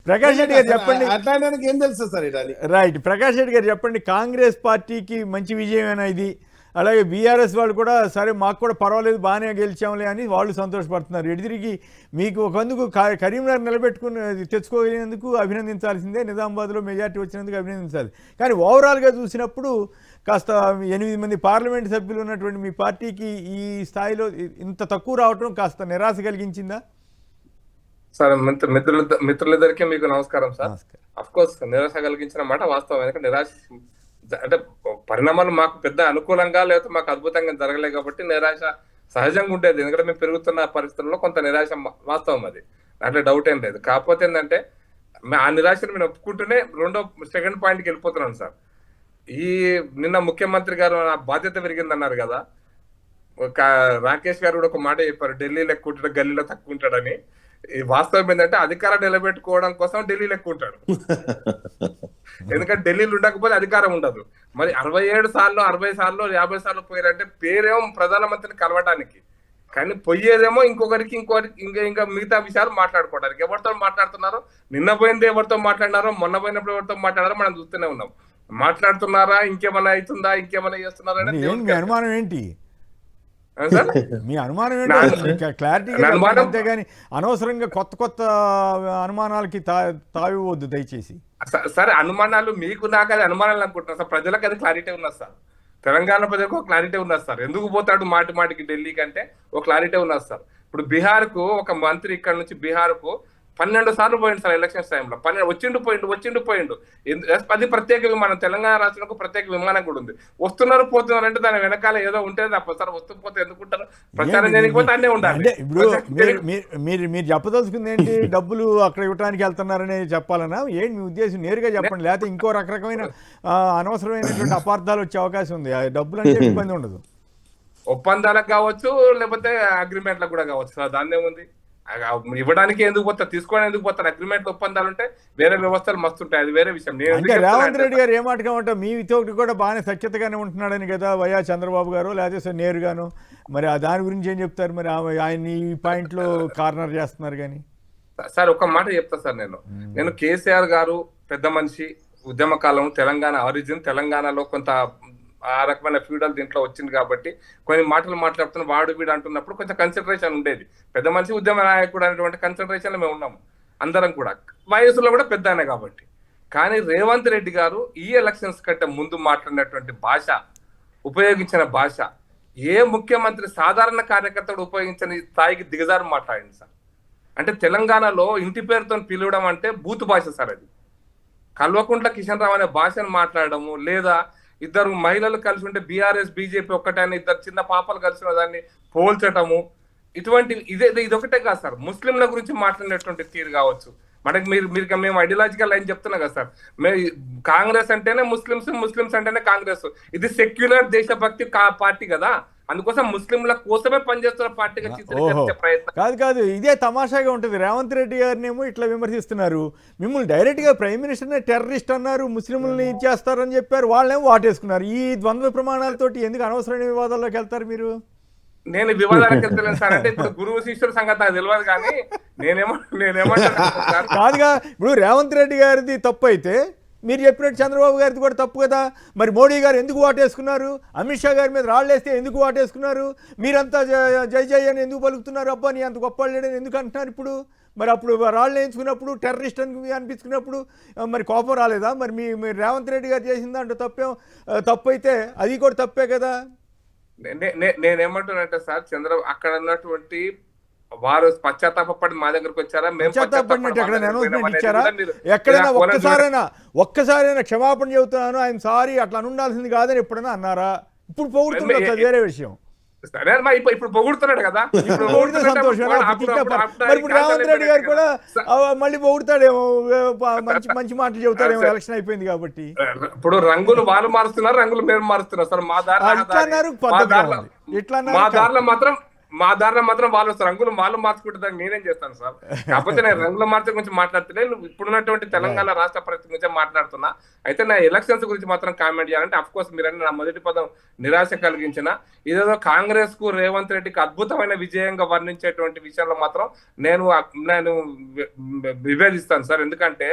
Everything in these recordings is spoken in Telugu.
ప్రకాష్ రెడ్డి గారు చెప్పండి. అట్లాంటి ఏం తెలుసు సార్ ఇది? రైట్. ప్రకాష్ రెడ్డి గారు చెప్పండి, కాంగ్రెస్ పార్టీకి మంచి విజయమేనా ఇది? అలాగే బీఆర్ఎస్ వాళ్ళు కూడా సరే మాకు కూడా పర్వాలేదు బాగానే గెలిచాంలే అని వాళ్ళు సంతోషపడుతున్నారు. ఎడిదిరిగి మీకు ఒకందుకు కరీంనగర్ నిలబెట్టుకుని తెచ్చుకోగలిగినందుకు అభినందించాల్సిందే, నిజామాబాద్లో మెజార్టీ వచ్చినందుకు అభినందించాలి. కానీ ఓవరాల్గా చూసినప్పుడు కాస్త 8 మంది పార్లమెంట్ సభ్యులు ఉన్నటువంటి మీ పార్టీకి ఈ స్థాయిలో ఇంత తక్కువ రావటం కాస్త నిరాశ కలిగించిందా? సార్ మిత్రులిద్దరికీ మీకు నమస్కారం సార్. అఫ్ కోర్స్ నిరాశ కలిగించిన మాట వాస్తవం. ఎందుకంటే నిరాశ అంటే పరిణామాలు మాకు పెద్ద అనుకూలంగా లేకపోతే మాకు అద్భుతంగా జరగలేదు కాబట్టి నిరాశ సహజంగా ఉండేది. ఎందుకంటే మేము పెరుగుతున్న పరిస్థితుల్లో కొంత నిరాశ వాస్తవం, అది దాంట్లో డౌట్ ఏం లేదు. కాకపోతే ఏంటంటే ఆ నిరాశను మేము ఒప్పుకుంటూనే సెకండ్ పాయింట్కి వెళ్ళిపోతున్నాను సార్. నిన్న ముఖ్యమంత్రి గారు నా బాధ్యత పెరిగిందన్నారు కదా, రాకేష్ గారు కూడా ఒక మాట చెప్పారు, ఢిల్లీలో ఎక్కువ ఉంటాడు గల్లీలో తక్కువ ఉంటాడని. ఈ వాస్తవం ఏంటంటే అధికారం నిలబెట్టుకోవడం కోసం ఢిల్లీలో ఎక్కువ ఉంటాడు. ఎందుకంటే ఢిల్లీలో ఉండకపోతే అధికారం ఉండదు. మరి 67 సార్లు 60 సార్లు 50 సార్లు పోయారంటే పేరేమో ప్రధానమంత్రిని కలవడానికి, కానీ పోయేదేమో ఇంకొకరికి ఇంకా మిగతా విషయాలు మాట్లాడుకోవడానికి. ఎవరితో మాట్లాడుతున్నారో, నిన్న పోయింది ఎవరితో మాట్లాడినారో, మొన్న పోయినప్పుడు ఎవరితో మాట్లాడారో మనం చూస్తూనే ఉన్నాం. మాట్లాడుతున్నారా, ఇంకేమైనా అవుతుందా, ఇంకేమైనా చేస్తున్నారా మీ అనుమానం ఏంటి? మీ అనుమానం ఏంటి? క్లారిటీగా అంతేగాని అనవసరంగా కొత్త అనుమానాలకి తావివద్దు దయచేసి. సరే, అనుమానాలు మీకు నాకు అది అనుమానాలు అనుకుంటున్నారు సార్. ప్రజలకు అది క్లారిటీ ఉన్నది సార్. తెలంగాణ ప్రజలకు ఒక క్లారిటీ ఉన్నది సార్. ఎందుకు పోతాడు మాటికి ఢిల్లీ కంటే ఒక క్లారిటీ ఉన్నది సార్. ఇప్పుడు బీహార్ కు ఒక మంత్రి ఇక్కడ నుంచి బీహార్ కు 12 సార్లు పోయిండు సార్ ఎలక్షన్స్ టైంలో. వచ్చిండు పోయిండు. అది ప్రత్యేక విమానం, తెలంగాణ రాష్ట్రానికి ప్రత్యేక విమానం కూడా ఉంది. వస్తున్నారు పోతున్నారు అంటే దాని వెనకాల ఏదో ఉంటుంది తప్ప సార్. వస్తూ పోతే ఎందుకుంటారు? ప్రచారం చేయకపోతే అన్నీ ఉండాలి. ఇప్పుడు మీరు చెప్పదలుచుకుంది ఏంటి? డబ్బులు అక్కడ ఇవ్వడానికి వెళ్తున్నారని చెప్పాలన్నా ఏంటి మీ ఉద్దేశం? నేరుగా చెప్పండి, లేకపోతే ఇంకో రకరకమైన అనవసరమైనటువంటి అపార్థాలు వచ్చే అవకాశం ఉంది. ఆ డబ్బులు అంటే ఇబ్బంది ఉండదు. ఒప్పందాలకు కావచ్చు, లేకపోతే అగ్రిమెంట్లకు కూడా కావచ్చు సార్. దాన్ని ఏముంది? ఇవ్వడానికి ఎందుకు పోతారు, తీసుకోవడానికి ఎందుకు పోతారు? అగ్రిమెంట్ ఒప్పందాలు ఉంటే వేరే వ్యవస్థలు మస్తుంటాయి, అది వేరే విషయం. అంటే రేవంత్ రెడ్డి గారు ఏమాటగా ఉంటా మీతో కూడా బాగానే సఖ్యతగానే ఉంటున్నాడని కదా వైఎస్ చంద్రబాబు గారు, లేకపోతే నేరుగాను. మరి దాని గురించి ఏం చెప్తారు? మరి ఆయన ఈ పాయింట్ లో కార్నర్ చేస్తున్నారు. కానీ సార్ ఒక మాట చెప్తా సార్, నేను కేసీఆర్ గారు పెద్ద మనిషి, ఉద్యమ కాలం, తెలంగాణ ఆరిజిన్, తెలంగాణలో కొంత ఆ రకమైన ఫ్యూడల్ దీంట్లో వచ్చింది కాబట్టి కొన్ని మాటలు మాట్లాడుతున్న వాడు వీడు అంటున్నప్పుడు కొంచెం కన్సిడరేషన్ ఉండేది. పెద్ద మనిషి, ఉద్యమ నాయకుడు అనేటువంటి కన్సిడరేషన్ మేము ఉన్నాము అందరం కూడా, వయసులో కూడా పెద్ద ఆయన కాబట్టి. కానీ రేవంత్ రెడ్డి గారు ఈ ఎలక్షన్స్ కంటే ముందు మాట్లాడినటువంటి భాష, ఉపయోగించిన భాష ఏ ముఖ్యమంత్రి సాధారణ కార్యకర్తడు ఉపయోగించని స్థాయికి దిగజారు మాట్లాడింది సార్. అంటే తెలంగాణలో ఇంటి పేరుతో పిలవడం అంటే బూతు భాష సార్. అది కల్వకుంట్ల కిషన్ రావు అనే భాషను మాట్లాడము, లేదా ఇద్దరు మహిళలు కలిసి ఉంటే బీఆర్ఎస్ బీజేపీ ఒక్కటే అని ఇద్దరు చిన్న పాపలు కలిసిన దాన్ని పోల్చటము, ఇటువంటి ఇదొకటే కాదు సార్. ముస్లింల గురించి మాట్లాడినటువంటి తీరు కావచ్చు. మనకి మేము ఐడియాలజికల్ లైన్ చెప్తున్నాం కదా సార్. కాంగ్రెస్ అంటేనే ముస్లిమ్స్ అంటేనే కాంగ్రెస్. ఇది సెక్యులర్ దేశభక్తి పార్టీ కదా, అందుకోసం ముస్లింల కోసమే పనిచేస్తున్న పార్టీగా చిత్రీకరించే ప్రయత్నం కాదు. ఇదే తమాషాగా ఉంటుంది. రేవంత్ రెడ్డి గారినేమో ఇట్లా విమర్శిస్తున్నారు, మిమ్మల్ని డైరెక్ట్ గా ప్రైమ్ మినిస్టర్నే టెర్రరిస్ట్ అన్నారు, ముస్లింలని ఇచ్చేస్తారని చెప్పారు, వాళ్ళేమో వాటేసుకున్నారు. ఈ ద్వంద్వ ప్రమాణాలతోటి ఎందుకు అనవసరమైన వివాదాల్లోకి వెళ్తారు మీరు? నేను వివాదాలకు వెళ్తలేను సార్. అంటే ఇప్పుడు గురువు శిష్యుల సంగతి నాకు తెలియదు, కానీ నేనేమంటాను కాదుగా. ఇప్పుడు రేవంత్ రెడ్డి గారిది తప్పు అయితే మీరు చెప్పినట్టు చంద్రబాబు గారిది కూడా తప్పు కదా. మరి మోడీ గారు ఎందుకు వాటేసుకున్నారు? అమిత్ షా గారి మీద రాళ్ళేస్తే ఎందుకు వాటేసుకున్నారు? మీరంతా జై జై అని ఎందుకు పలుకుతున్నారు? అబ్బా నీ అంత గొప్ప లేడని ఎందుకు అంటున్నారు ఇప్పుడు? మరి అప్పుడు రాళ్ళు వేయించుకున్నప్పుడు టెర్రరిస్ట్ అని అనిపించుకున్నప్పుడు మరి కోపం రాలేదా? మరి మీరు రేవంత్ రెడ్డి గారు చేసిన దాంట్లో తప్పు అయితే అది కూడా తప్పే కదా. నేనేమంటున్నానంటే సార్, అక్కడ ఉన్నటువంటి వారు పశ్చాత్తాపడి మా దగ్గరకు వచ్చారా? ఎక్కడైనా ఒక్కసారైనా క్షమాపణ చెబుతున్నాను, ఆయన సారీ అట్లా ఉండాల్సింది కాదని ఎప్పుడైనా అన్నారా? ఇప్పుడు పొగుడుతున్నారు, వేరే విషయం. ఇప్పుడు పొగుడుతున్నాడు కదా, సంతోషం. మరి ఇప్పుడు రేవంత్ రెడ్డి గారు కూడా మళ్ళీ పొగుడుతాడేమో, మంచి మాటలు చెబుతాడేమో, ఎలక్షన్ అయిపోయింది కాబట్టి. ఇప్పుడు రంగులు వాళ్ళు మారుస్తున్నారు, రంగులు మేము మారుస్తున్నారు సార్. మా దారిలో మాత్రం మా దారిలో మాత్రం వాళ్ళు వస్తారు, రంగులు వాళ్ళు మార్చుకుంటే దానికి నేనేం చేస్తాను సార్. కాకపోతే నేను రంగుల మార్చే గురించి మాట్లాడుతున్నా, ఇప్పుడున్నటువంటి తెలంగాణ రాష్ట్ర పరిస్థితి గురించి మాట్లాడుతున్నా. అయితే నా ఎలక్షన్స్ గురించి మాత్రం కామెంట్ చేయాలంటే అఫ్ కోర్స్ మీరన్నీ నా మొదటి పదం నిరాశ కలిగించిన, ఇదేదో కాంగ్రెస్ కు రేవంత్ రెడ్డికి అద్భుతమైన విజయంగా వర్ణించేటువంటి విషయంలో మాత్రం నేను విభేదిస్తాను సార్. ఎందుకంటే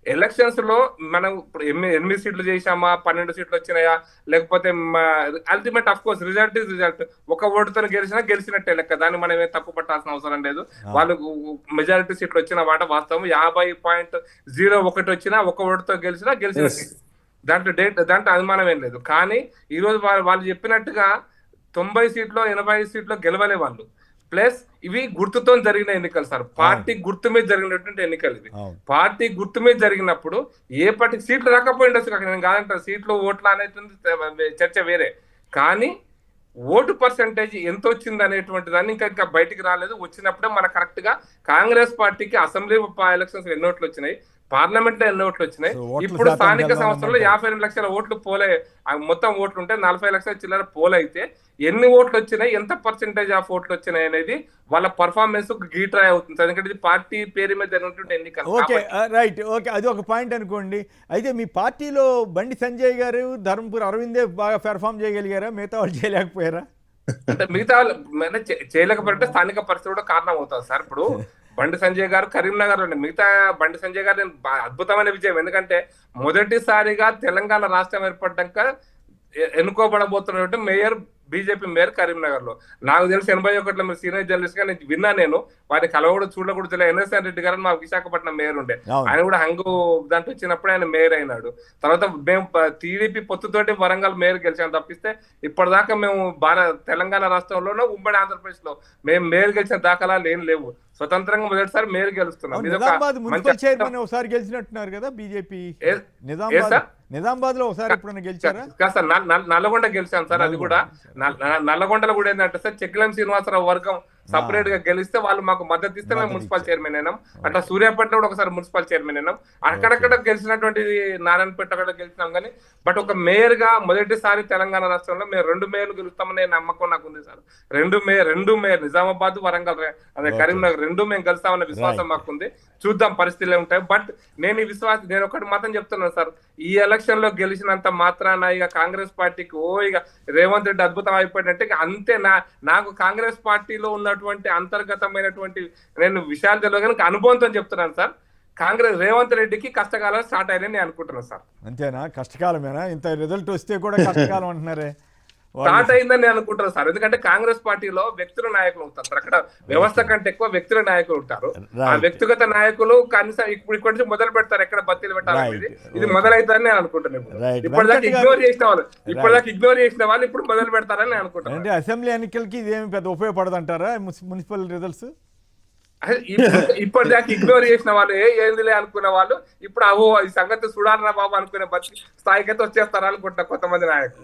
ఎలక్షన్స్ లో మనం ఇప్పుడు 8 సీట్లు చేసామా, 12 సీట్లు వచ్చినాయా, లేకపోతే ultimate of course result is result. ఒక ఓటుతో గెలిచినట్టే లెక్క, దాన్ని మనం ఏం తప్పు పట్టాల్సిన అవసరం లేదు. వాళ్ళు మెజారిటీ సీట్లు వచ్చిన మాట వాస్తవం. 50.01 వచ్చినా ఒక ఓటుతో గెలిచినట్టే, దాంట్లో అనుమానం ఏం లేదు. కానీ ఈ రోజు వాళ్ళు చెప్పినట్టుగా 90 సీట్లో 80 సీట్లో గెలవలే వాళ్ళు. ప్లస్ ఇవి గుర్తుతో జరిగిన ఎన్నికలు సార్, పార్టీ గుర్తు మీద జరిగినటువంటి ఎన్నికలు ఇవి. పార్టీ గుర్తు మీద జరిగినప్పుడు ఏ పార్టీకి సీట్లు రాకపోయిండొచ్చు, నేను కాదంట సీట్లు ఓట్లు అనేది చర్చ వేరే. కానీ ఓటు పర్సంటేజ్ ఎంత వచ్చింది అనేటువంటి దాన్ని ఇంకా బయటికి రాలేదు. వచ్చినప్పుడే మన కరెక్ట్ గా కాంగ్రెస్ పార్టీకి అసెంబ్లీ ఎలక్షన్స్ ఎన్ని ఓట్లు వచ్చినాయి, పార్లమెంట్ లో ఎన్ని ఓట్లు వచ్చినాయి, ఇప్పుడు స్థానిక సంస్థల్లో 52 లక్షల ఓట్లు పోలే, మొత్తం ఓట్లు ఉంటే 40 లక్షల చిల్లర పోలైతే ఎన్ని ఓట్లు వచ్చినాయి, ఎంత పర్సెంటేజ్ ఆఫ్ ఓట్లు వచ్చినాయి అనేది వాళ్ళ పర్ఫార్మెన్స్ గీట్రాయ్ అవుతుంది. ఎందుకంటే ఇది పార్టీ పేరు మీద జరిగినటువంటి ఎన్నికలు. ఓకే రైట్, ఓకే, అది ఒక పాయింట్ అనుకోండి. అయితే మీ పార్టీలో బండి సంజయ్ గారు, ధర్మపురి అరవిందే బాగా పెర్ఫామ్ చేయగలిగారా, మిగతా వాళ్ళు చేయలేకపోయారా? అంటే మిగతా చేయలేకపోతే స్థానిక పరిస్థితి కూడా కారణం అవుతుంది సార్. ఇప్పుడు బండి సంజయ్ గారు కరీంనగర్ లో, మిగతా బండి సంజయ్ గారు అద్భుతమైన విజయం. ఎందుకంటే మొదటిసారిగా తెలంగాణ రాష్ట్రం ఏర్పడ్డాక ఎన్నుకోబడబోతున్నటువంటి మేయర్, బీజేపీ మేయర్ కరీంనగర్ లో. నాకు తెలిసి 81లో మీరు సీనియర్ జర్నలిస్ట్ గా నేను విన్నా, నేను వారిని కలవడం చూడకూడదు. ఎన్ఎస్ఎన్ రెడ్డి గారు మా విశాఖపట్నం మేయర్ ఉండే, ఆయన కూడా హంగు దాంట్లో వచ్చినప్పుడు ఆయన మేయర్ అయినాడు. తర్వాత మేము టీడీపీ పొత్తుతోటి వరంగల్ మేయర్ గెలిచాము తప్పిస్తే ఇప్పటిదాకా మేము తెలంగాణ రాష్ట్రంలోనూ ఉమ్మడి ఆంధ్రప్రదేశ్ లో మేము మేయర్ గెలిచిన దాఖలాలు ఏం లేవు. స్వతంత్రంగా మొదటిసారి మేయర్ గెలుస్తున్నాం. ఒకసారి గెలిచినట్టున్నారు కదా బీజేపీ, నిజామాబాద్ లో ఒకసారి ఎప్పుడైనా గెలిచారా? సార్ నల్లగొండ గెలిచాను సార్. అది కూడా నల్లగొండలో కూడా ఏంటంటే సార్ చెక్కిలం శ్రీనివాసరావు వర్గం సపరేట్ గా గెలిస్తే వాళ్ళు మాకు మద్దతు ఇస్తే మేము మున్సిపల్ చైర్మన్ అయినాం. అట్లా సూర్యాపేటలో కూడా ఒకసారి మున్సిపల్ చైర్మన్ అయినాం. అక్కడక్కడ గెలిచినటువంటి నారాయణపేట అక్కడ గెలిచినాం. కానీ బట్ ఒక మేయర్ గా మొదటిసారి తెలంగాణ రాష్ట్రంలో మేము 2 మేయర్లు గెలుస్తామనే నమ్మకం నాకు ఉంది సార్. 2 మేయర్ నిజామాబాద్, వరంగల్, అదే కరీంనగర్ 2 మేము గెలుస్తామన్న విశ్వాసం మాకుంది. చూద్దాం పరిస్థితులు ఉంటాయి. బట్ నేను ఒకటి మాత్రం చెప్తున్నాను సార్, ఈ ఎలక్షన్ లో గెలిచినంత మాత్రాన ఇక కాంగ్రెస్ పార్టీకి ఇక రేవంత్ రెడ్డి అద్భుతం అయిపోయినట్టే అంతే. నాకు కాంగ్రెస్ పార్టీలో ఉన్నటువంటి అంతర్గతమైనటువంటి నేను విషయాలు తెలియదు కానీ అనుభవంతో చెప్తున్నాను సార్, కాంగ్రెస్ రేవంత్ రెడ్డికి కష్టకాలం స్టార్ట్ అయ్యాయని నేను అనుకుంటున్నాను సార్. అంతేనా? కష్టకాలమేనా? ఇంత రిజల్ట్ వస్తే కూడా కష్టకాలం అంటున్నారే? స్టార్ట్ అయిందని నేను అనుకుంటున్నాను సార్. ఎందుకంటే కాంగ్రెస్ పార్టీలో వ్యక్తుల నాయకులు ఉంటారు సార్, అక్కడ వ్యవస్థ కంటే ఎక్కువ వ్యక్తుల నాయకులు ఉంటారు. ఆ వ్యక్తిగత నాయకులు కనీసం ఇక్కడి నుంచి మొదలు పెడతారు, ఎక్కడ బత్తీలు పెట్టాలనేది. ఇది మొదలైతుందని నేను అనుకుంటున్నాను. ఇప్పటిదాకా ఇగ్నోర్ చేసిన వాళ్ళు ఇప్పుడు మొదలు పెడతారని నేను అనుకుంటున్నాను. అంటే అసెంబ్లీ ఎన్నికలకి ఇదేమి పెద్ద ఉపయోగపడదంటారా మున్సిపల్ రిజల్ట్స్? ఇప్పటిదాకా ఇగ్నోర్ చేసిన వాళ్ళు ఏందిలే అనుకున్న వాళ్ళు ఇప్పుడు ఈ సంగతి చూడాలరా బాబు అనుకునే స్థాయికైతే వచ్చేస్తారా అనుకుంటున్నా కొంతమంది నాయకులు.